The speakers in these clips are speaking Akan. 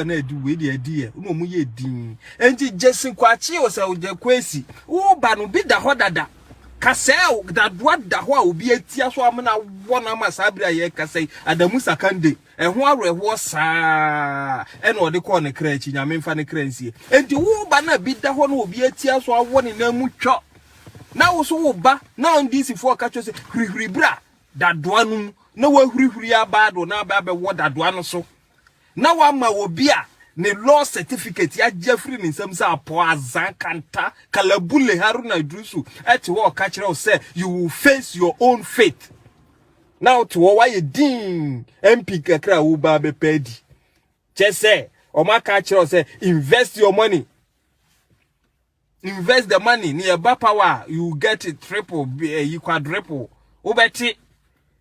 na do we the idea no mu ye din enti Jason kwachi o se o je kwesi wo ba no bi da ho dada kasel da do da ho a obi atia so amna wona ma sabira ye kasai adamu sakande ho areho saa e no de ko ne kra chi nyame mfa ne kra nsie enti wo ba na bi da ho na obi atia so awo ne na mu twa na wo so wo ba na ndisi fo ka cho se hurihuri bra da do anu na wa hurihuri abado na ba be wo da do anu so na wa ma obi a ne law certificate ya jeffrey ni nsam sa apo azan kanta kalabule haruna idrusu eti wo ka kire o say you will face your own fate now to why you din mp kakra wo ba be pedi che say o ma ka kire o say invest your money, invest the money near power you get it triple you quadruple wo beti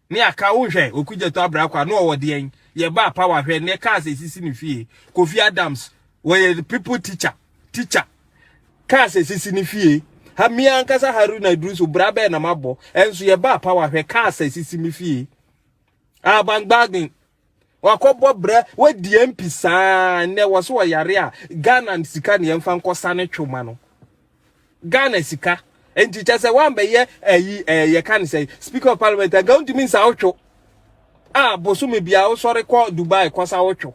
ni aka wo hwe okuje to abra kwa no wo de en ye ba power hwe ne cars esisi ni fie Kofi Adams we the people teacher cars esisi ni fie ha mi ankasa Haruna Idrusu brabe na mabo enso ye ba power hwe cars esisi mi fie abangbagin wakobo bra we di MP sa ne wo so yare a Ghana sika ne yemfa nkosa ne twoma no Ghana sika enti chase wan be ye ye kan say speaker of parliament ga undi min sa otwo boso me bia wo sori ko Dubai ko sa otwo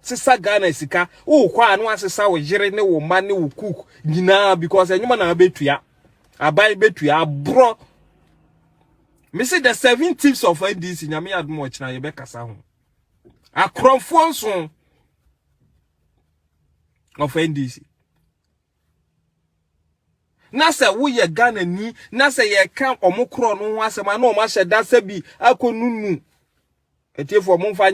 sisa Ghana sika wo kwa anu asesa wo jire ne wo ma ne wo cook nyina because enyuma na betua abai betua bro me say the 7 thieves of NDC nyame admo china ye be kasa ho akromfo nso of NDC na se wo ye Ghana ni na se ye kan omukro no ho asema na o ma hyeda sabi akonunu etiefo momfa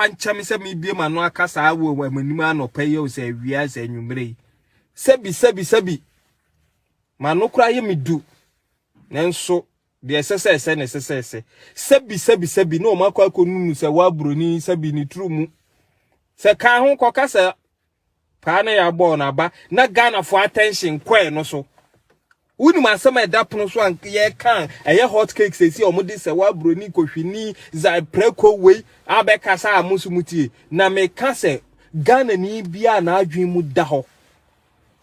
nchame se mi bie ma no akasa awo amanim anopa ye o se awia se anwumre sabi ma no kra ye medu nenso de sesese ne sesese sabi no ma kwa akonunu se wa broni sabi ni trumu se kan ho kokasa Pana ya bo na ba na Ghana for attention kwe no so wuni masema edapono so an ye kan eye hot cakes esi omode se wa broni kohwini za preko wei abekasa amusumutie na me ka se Ghana ni bia na adwen mu da ho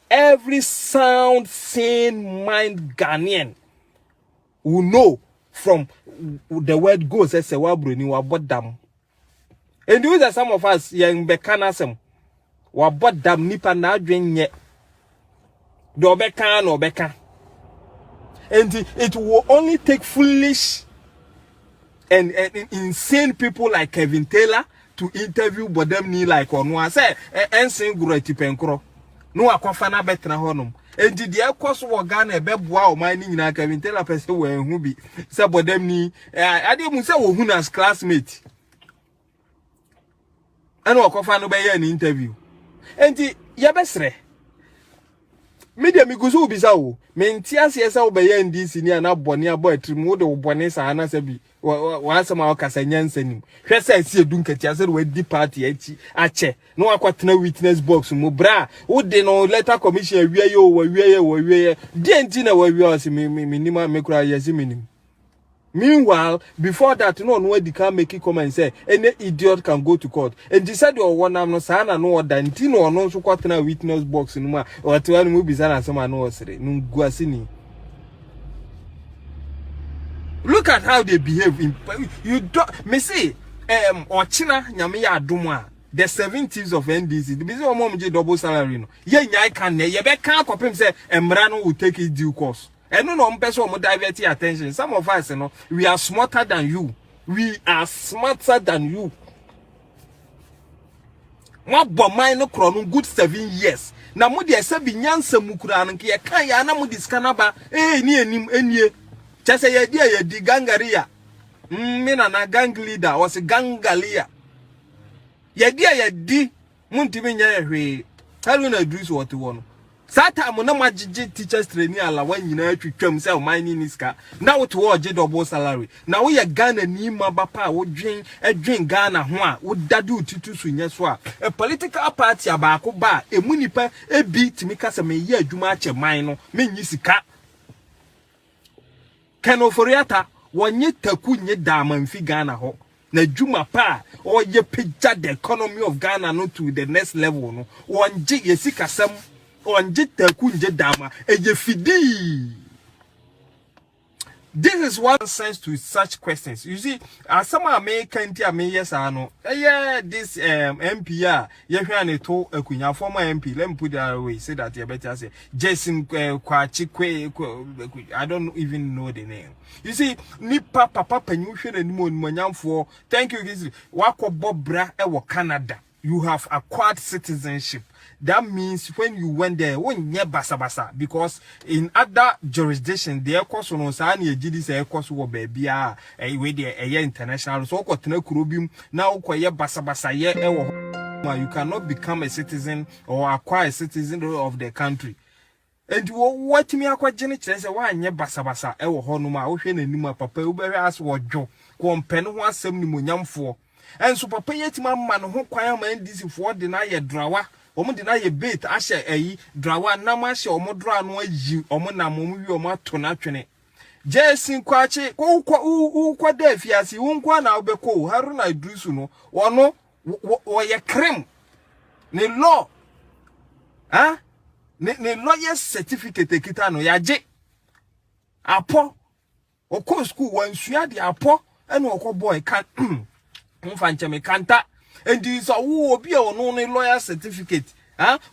every sound sane mind Ghanaian will know from the word goes as wa broni wa bodam and those some of us young bekanasem wa bodam nipa na adwen nye do beka no beka and it will only take foolish and insane people like Kevin Taylor to interview bodam ni like onwa say ensin guru atipenkro no akwafa na betena honum and the ekwoso wo Ghana ebeboa o man ni nyina Kevin Taylor pese wo ehu bi say bodam ni ade mu say wo hu nas classmate and akwafa no be ye an interview enti yabesre media miguzu ubisa wo menti ase wo be ye ndisi ni ana bone abo atrim wo de wo bone sa na sabi wa asema wo kasa nyansanim hwe sa ase edunkati ase wo di party achi ache no akwatena witness box mu bra wo de no letter commission awie ye wo wie de enti na wo wie ase minima mekura yesi minim. Meanwhile, before that, no one can make it come and say any idiot can go to court. And they said, "Oh, one am no sana no that no no so quite na witness box in ma or to any movie sana some no say no guasini." Look at how they behave. You don't me say or China nyame ya adumwa the 7 thieves of NDC. The business mom double salary no. Ye nyai can ye be can kopim say emrano will take it due course. And no person will divert your attention. Some of us, we are smarter than you. We are smarter than you. What bomai no crown good 7 years. Na mudi esebi nyansa mukura nki ye kan ya na mudi skanaba ni enim enie. Chase ye dia ye di gangaria. Mina na gang leader was gangalia. Ye dia ye di muntimi nya hwe. Haruna Idrusu what wono. Sata amuna majiji teachers training ala wan nyina atwitwam say o mine ni ska na wo to wo je double salary na wo ye Ghana ni maba pa wo dwen adwen Ghana ho a wo dade otitu so nya so a political party abaako ba emu nipa ebi timi kasa me ye adwuma ache man no menyi sika Kenoforiata wonye taku nye da manfi Ghana ho na juma pa or ye picture the economy of Ghana no to the next level no one je yesikasem on je takunje dama e ye fidi. This is one sense to such questions. You see, as some American yes I know. Yeah, this MPR, yeah, to a former MP. Let me put that away. Say that you better say Jason Kwachikwe. I don't even know the name. You see, Nipa Papa Penution and Monyam for thank you. Wako Bob Bra ewo Canada. You have acquired citizenship. That means when you went there, when you basa basa, because in other jurisdictions, the course on Osani, GDS, air course will be international. So, now, you cannot become a citizen or acquire a citizen of the country. And what me akwa jeni chese wa anye basa basa e wo honuma wo hwe nanima papa ubere as wo dwo ko mpene ho asem ni monyamfo enso papa yetima ma no ho kwan ma ndisi fo de na ye drawa omo de na ye bait ahye ayi drawa na ma hye omo dra no ayi omo na mo wi omo ato na twene jesin kwachi ukwa da fiasi unkwa na obeko haruna idrisu no wono wo ye krem ne law ha ne lawyer certificate kita no yaje apo oko school wansua de apo ene oko boy kan mfanche me kanta and this obi e ono ne lawyer certificate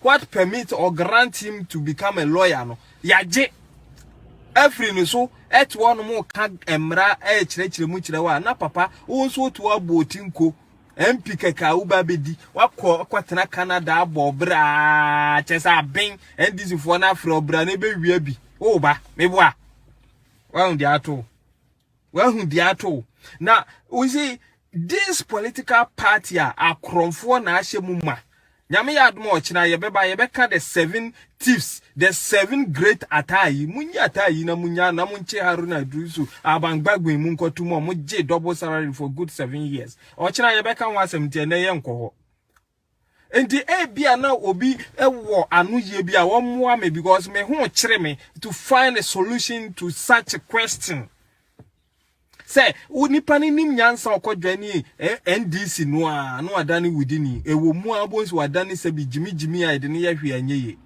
what permit or grant him to become a lawyer no yaje every no so et one mo ka emra e chire mu chire wa na papa wo so to abotinko MP keka uba bedi wakọ kwatena Canada abobra chesa ben and this for na fro bra na be wi abi o ba meboa wa hu di ato na we see this political party a akromfo na ahye mu ma nyame ya admo ochina ye beka the 7 thieves, the 7 great Ataa munya Ataa na munya na munche haruna drusu abangbagwe munkotu mo je double salary for good 7 years ochina ye beka nwa 70 na ye nkoho enti bia na obi ewo anu ye bia wo moa me because me ho kire me to find a solution to such a question. Say, unipa ni nyansa okodwani NDC no adani within ewo mu abons wadani se bi jimi a de ne yahwe anyeye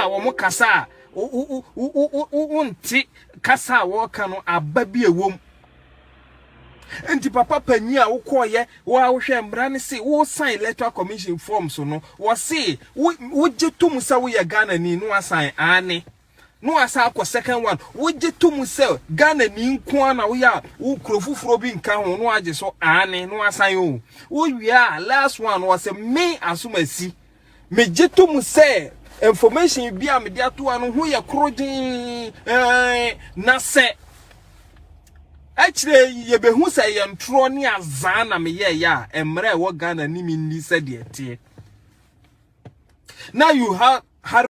wo mo kasa unti kasa wo ka no aba bi ewom enti papa panyi a wo koye wo ahwe mbra ne se wo sign electoral commission forms no wo se wo jetum sa wo ye Ghana ni no assign ane no asa akọ second one wo jetum se Ghana ni nko na wo ya wo krofufuro bi nka ho no age so ane no assign o wo wia last one was me asumasi me jetum se information bi a me dia to anu ho ye krojin na se actually ye behu se ye ntro ni azan na me ye ya emre wo Ghana ni mi ni se de tie now you have